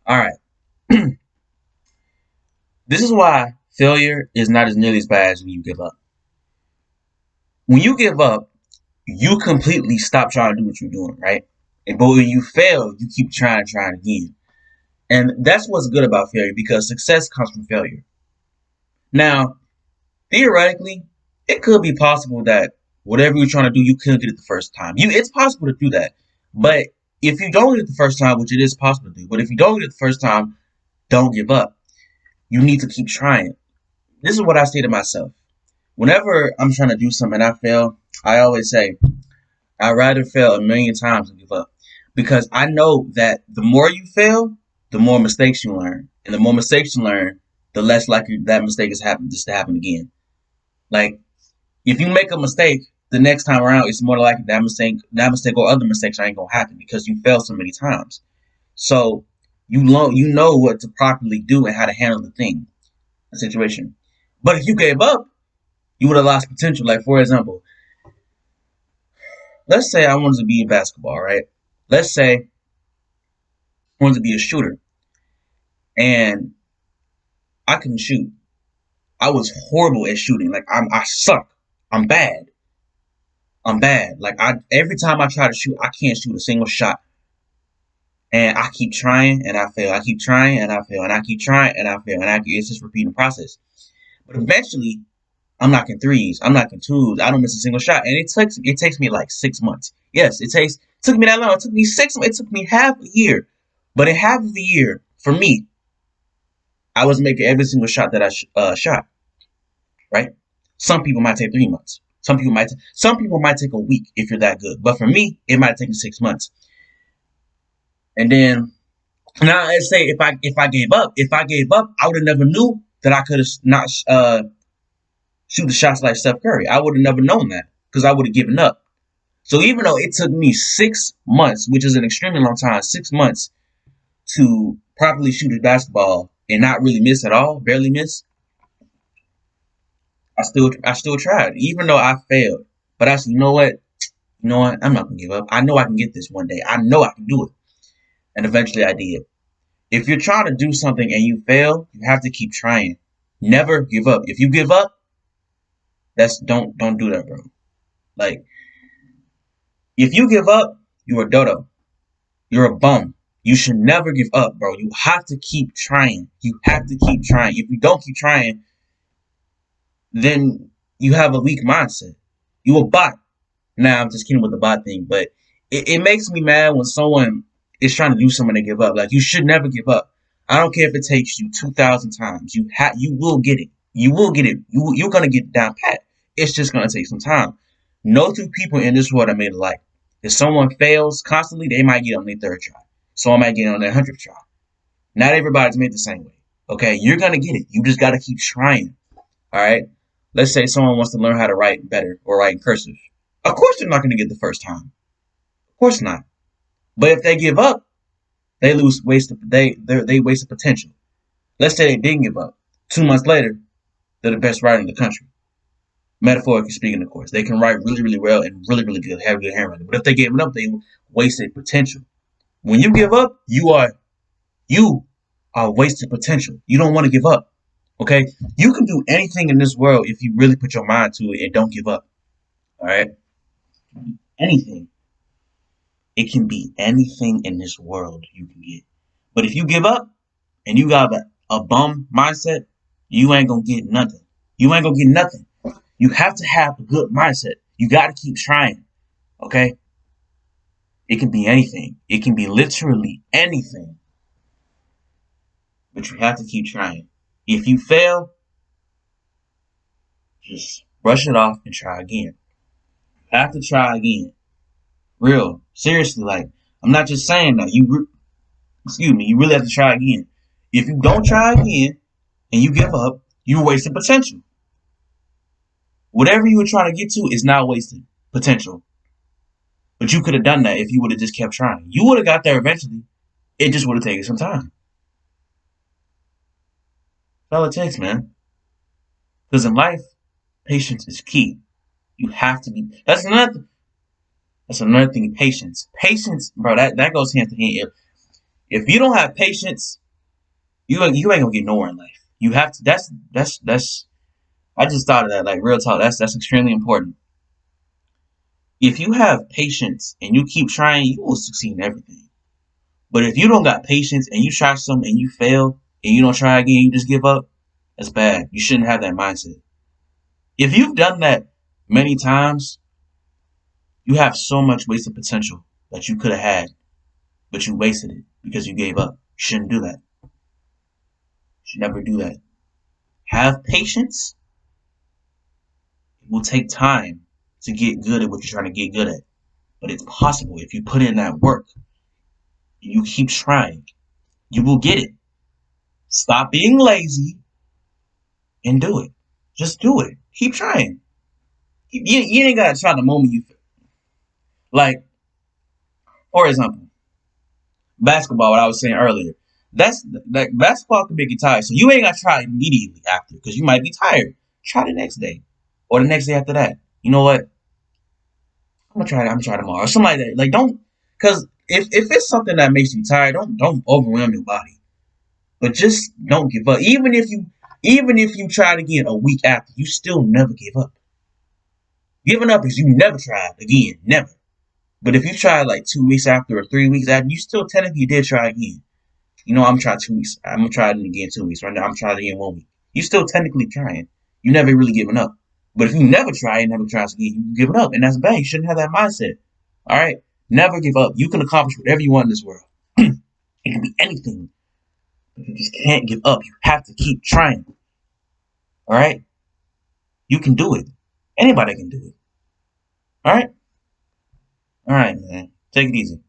All right. This is why failure is not as nearly as bad as when you give up. When you give up, you completely stop trying to do what you're doing, right? But when you fail, you keep trying again. And that's what's good about failure because success comes from failure. Now, theoretically, it could be possible that whatever you're trying to do, you couldn't get it the first time. It's possible to do that. But if you don't get it the first time, which it is possible to do, but if you don't get it the first time, don't give up. You need to keep trying. This is what I say to myself. Whenever I'm trying to do something and I fail, I always say, I'd rather fail a million times than give up. Because I know that the more you fail, the more mistakes you learn. And the more mistakes you learn, the less likely that mistake is happen just to happen again. Like if you make a mistake the next time around, it's more likely that mistake or other mistakes ain't gonna happen because you failed so many times. So you know what to properly do and how to handle the situation. But if you gave up, you would have lost potential. Like for example, let's say I wanted to be in basketball, right? Let's say I wanted to be a shooter and I couldn't shoot. I was horrible at shooting. Like I suck. I'm bad. I'm bad. Like I every time I try to shoot, I can't shoot a single shot. And I keep trying and I fail. I keep trying and I fail. And I keep trying and I fail. It's just repeating process. But eventually I'm knocking threes. I'm knocking twos. I don't miss a single shot. And it takes me like 6 months. Yes, it took me that long. It took me 6 months. It took me half a year. But in half of a year, for me, I was making every single shot that I shot. Right? Some people might take 3 months. Some people might take a week if you're that good. But for me, it might take 6 months. And then now let's say if I gave up, I would have never knew that I could have not shoot the shots like Steph Curry. I would have never known that because I would have given up. So even though it took me 6 months, which is an extremely long time, 6 months to properly shoot a basketball and not really miss at all, barely miss, I still tried, even though I failed. But I said, you know what, I'm not gonna give up. I know I can get this one day. I know I can do it. And eventually I did. If you're trying to do something and you fail, you have to keep trying. Never give up. If you give up, that's don't do that, bro. Like if you give up, you're a dodo. You're a bum. You should never give up, bro. You have to keep trying. You have to keep trying. If you don't keep trying, then you have a weak mindset. You a bot. Nah, I'm just kidding with the bot thing, but it makes me mad when someone is trying to do something and give up. Like you should never give up. I don't care if it takes you 2,000 times. You will get it. You will get it. You're gonna get it down pat. It's just gonna take some time. No two people in this world are made alike. If someone fails constantly, they might get on their third try. Someone might get on their 100th try. Not everybody's made the same way. Okay, you're gonna get it. You just gotta keep trying. All right. Let's say someone wants to learn how to write better or write in cursive. Of course, they're not gonna get the first time. Of course not. But if they give up, they lose they wasted potential. Let's say they didn't give up. 2 months later, they're the best writer in the country. Metaphorically speaking, of course. They can write really, really well and really, really good, have good handwriting. But if they gave it up, they wasted potential. When you give up, you are wasted potential. You don't want to give up. Okay? You can do anything in this world if you really put your mind to it and don't give up. Alright? Anything. It can be anything in this world you can get. But if you give up and you got a bum mindset, you ain't gonna get nothing. You ain't gonna get nothing. You have to have a good mindset. You gotta keep trying. Okay? It can be anything. It can be literally anything. But you have to keep trying. If you fail, just brush it off and try again. You have to try again. Real. Seriously, like, I'm not just saying that. You really have to try again. If you don't try again and you give up, you wasted potential. Whatever you were trying to get to is now wasted potential. But you could have done that if you would have just kept trying. You would have got there eventually. It just would have taken some time. That's all it takes, man. Because in life, patience is key. You have to be. That's another thing. Patience, bro. That goes hand to hand. If you don't have patience, you ain't gonna get nowhere in life. You have to. That's. I just thought of that. Like real talk. That's extremely important. If you have patience and you keep trying, you will succeed in everything. But if you don't got patience and you try something and you fail and you don't try again, you just give up. That's bad. You shouldn't have that mindset. If you've done that many times, you have so much wasted potential that you could have had, but you wasted it because you gave up. You shouldn't do that. You should never do that. Have patience. It will take time to get good at what you're trying to get good at. But it's possible if you put in that work and you keep trying, you will get it. Stop being lazy and do it. Just do it. Keep trying. You ain't gotta try the moment you feel. Like, for example, basketball, what I was saying earlier. That's like basketball can make you tired. So you ain't gotta try immediately after because you might be tired. Try the next day. Or the next day after that. You know what? I'm gonna try tomorrow. Or something like that. Like don't cause if it's something that makes you tired, don't overwhelm your body. But just don't give up. Even if you try it again a week after, you still never give up. Giving up is you never tried again. Never. But if you try like 2 weeks after or 3 weeks after, you still technically did try again. You know, I'm gonna try 2 weeks. I'm gonna try it again 2 weeks. Right now, I'm trying it again 1 week. You still technically trying. You never really giving up. But if you never try and never tries again, you giving up, and that's bad. You shouldn't have that mindset. All right, never give up. You can accomplish whatever you want in this world. It can be anything. But you just can't give up. You have to keep trying. All right, you can do it. Anybody can do it. All right, man. Take it easy.